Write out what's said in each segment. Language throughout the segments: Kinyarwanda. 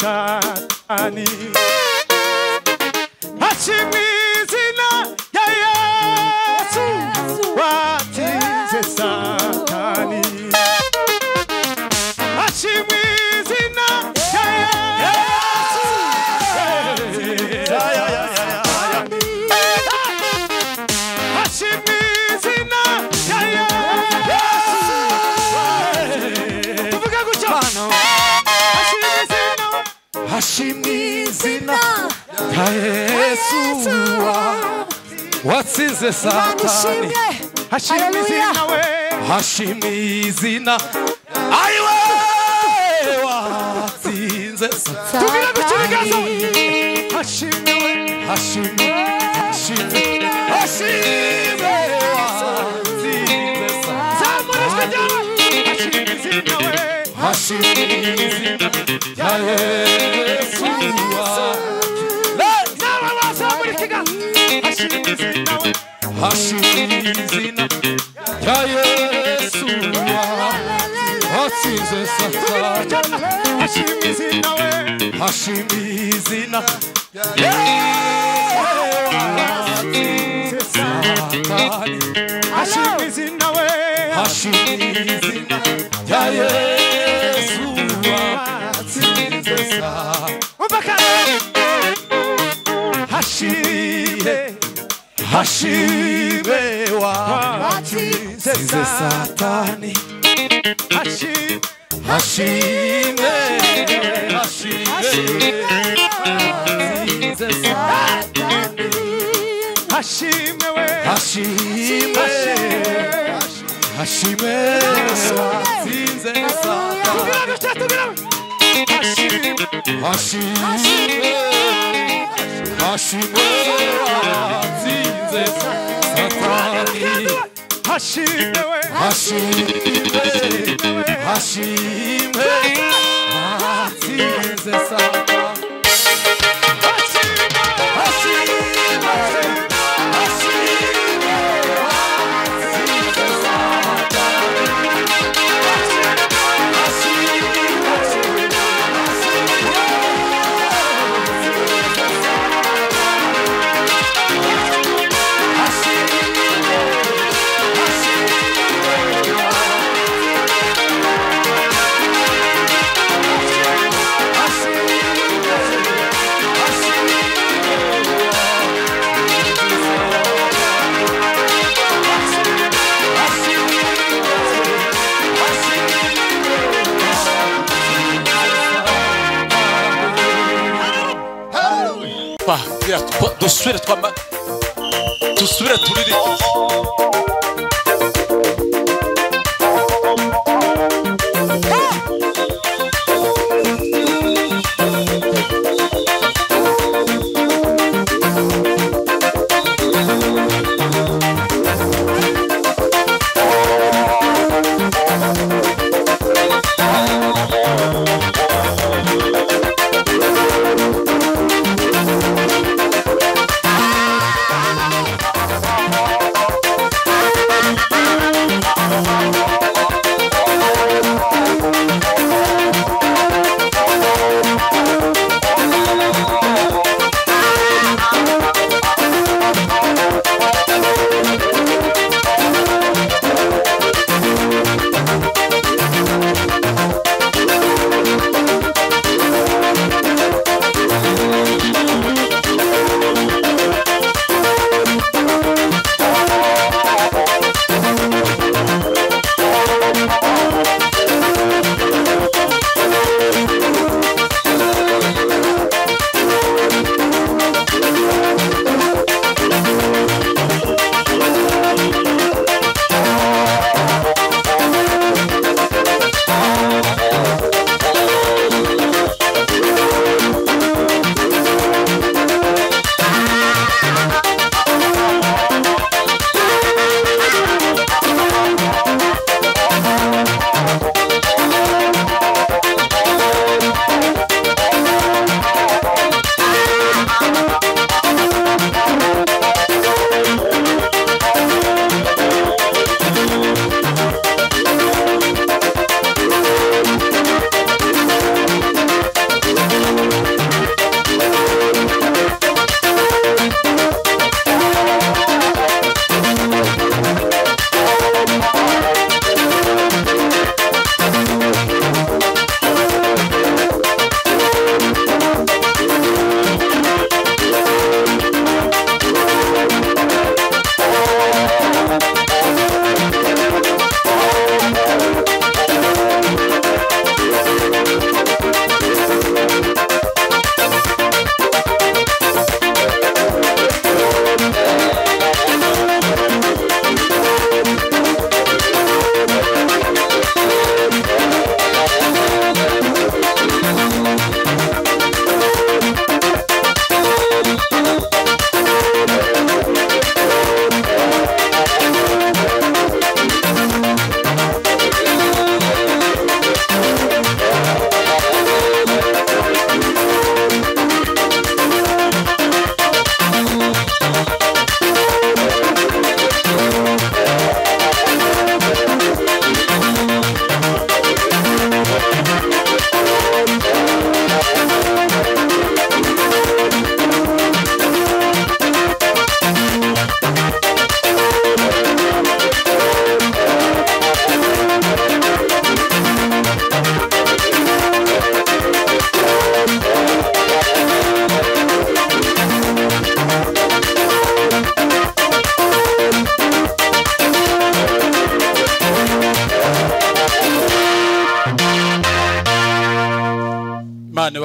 Satani. Hashimizina ya Yesu watize Satani. Hashimizina ya Yesu Hashimizina ya Yesu. Tuvuge gutyo. Hashimizina ya Yesu watsinze Satani. Hashimizina we. Hashimizina aiwe watsinze Satani. Tugira gucirigazo. Hashime we. Hashime. Hashime. Hashime watsinze Satani. Zamurishwe jawe. Hashimizina we. Hashimizina ya Yesu nawe wazamurikiga. Hashimizina we. Hashimizina ya Yesu watsinze Satani. Hashimizina we. Hashimizina ya watsinze Satani. Hashimizina we. Hashimizina ya Yesu watsinze Satani. Hashime. Hashime watsinze Satani. Hashime. Hashime. Hashime watsinze Satani. Hashime we. Hashime. Hashime watsinze Satani. Hashime. Hashime. Hashime watsinze Satani. Hashime we. Hashime. Hashime watsinze Satani. Dusubire turirimbe.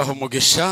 ibaha umugisha.